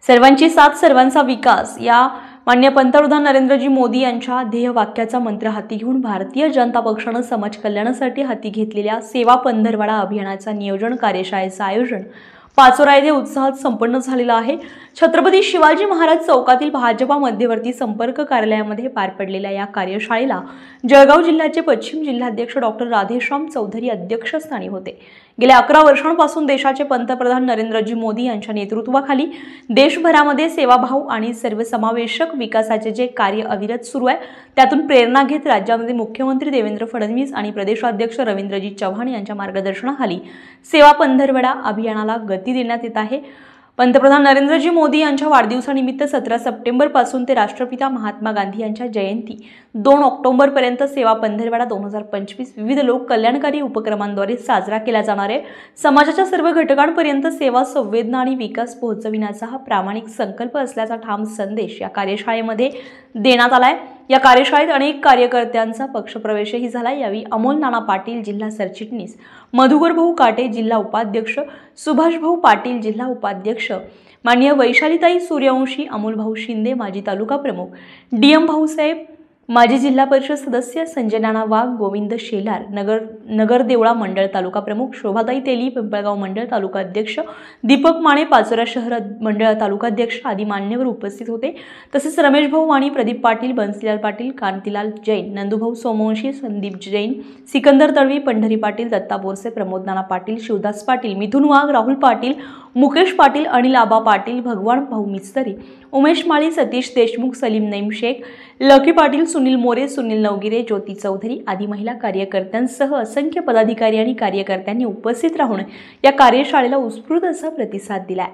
सर्वांची साथ सर्वांचा विकास या माननीय पंतप्रधान नरेंद्रजी मोदी यांच्या ध्येयवाक्याचा मंत्र हाती घेऊन भारतीय जनता पक्षाने समाज कल्याणासाठी हाती घेतलेल्या सेवा पंधरवडा अभियानाचा नियोजन कार्यशाळेचे आयोजन पाचोरा येथे उत्साहात संपन्न झालेला आहे। छत्रपती शिवाजी महाराज चौकातील भाजपा मध्यवर्ती संपर्क कार्यालयामध्ये पार पडलेल्या या कार्यशाळेला जळगाव जिल्ह्याचे पश्चिम जिल्हाध्यक्ष डॉक्टर राधेश्याम चौधरी अध्यक्षस्थानी होते। गेल्या 11 वर्षांपासून देशाचे पंतप्रधान नरेंद्रजी मोदी यांच्या नेतृत्वाखाली देशभरामध्ये सेवाभाव आणि सर्वसमावेशक विकासाचे जे कार्य अविरत सुरू आहे, त्यातून प्रेरणा घेत राज्यामध्ये मुख्यमंत्री देवेंद्र फडणवीस आणि प्रदेशाध्यक्ष रवींद्रजी चव्हाण यांच्या मार्गदर्शनाखाली सेवा पंधरवडा अभियानाला गती देण्यात येत आहे। पंतप्रधान नरेंद्रजी मोदी यांच्या वाढदिवसानिमित्त 17 सप्टेंबर पासून ते राष्ट्रपिता महात्मा गांधी यांच्या जयंती 2 ऑक्टोबर पर्यंत सेवा पंधरवडा 2025 विविध लोक कल्याणकारी उपक्रमांद्वारे साजरा केला जाणार आहे। समाजाच्या सर्व घटकांपर्यंत सेवा, संवेदना आणि विकास पोहोचविण्याचा हा प्रामाणिक संकल्प असल्याचा ठाम संदेश या कार्यशाळेमध्ये देण्यात आलाय। या कार्यशाळेत अनेक कार्यकर्त्यांचा पक्षप्रवेशही झाला। यावेळी अमोल नाना पाटील जिल्हा सरचिटणीस, मधुकर भाऊ काटे जिल्हा उपाध्यक्ष, सुभाष भाऊ पाटील जिल्हा उपाध्यक्ष, माननीय वैशालीताई सूर्यवंशी, अमोल भाऊ शिंदे माजी तालुका प्रमुख, डीएम भाऊसाहेब माजी जिल्हा परिषद सदस्य, संजय नाना वाघ, गोविंद शेलार नगर देवळा मंडळ तालुका प्रमुख, शोभाताई तेली पिंपळगाव मंडळ तालुका अध्यक्ष, दीपक माने पाचोरा शहर मंडळ तालुका अध्यक्ष आदी मान्यवर उपस्थित होते। तसेच रमेश भाऊ वाणी, प्रदीप पाटील, बंसीलाल पाटील, कांतीलाल जैन, नंदूभाऊ सोमवंशी, संदीप जैन, सिकंदर तळवी, पंढरी पाटील, दत्ता बोरसे, प्रमोद नाना पाटील, शिवदास पाटील, मिथुन वाघ, राहुल पाटील, मुकेश पाटील, अनिल आबा पाटील, भगवान भाऊ मिस्त्री, उमेश माळी, सतीश देशमुख, सलीम नईम शेख, लकी पाटील, सुनील मोरे, सुनील नवगिरे, ज्योती चौधरी आदी महिला कार्यकर्त्यांसह असंख्य पदाधिकारी आणि कार्यकर्त्यांनी उपस्थित राहून या कार्यशाळेला उत्स्फूर्त असा प्रतिसाद दिलाय।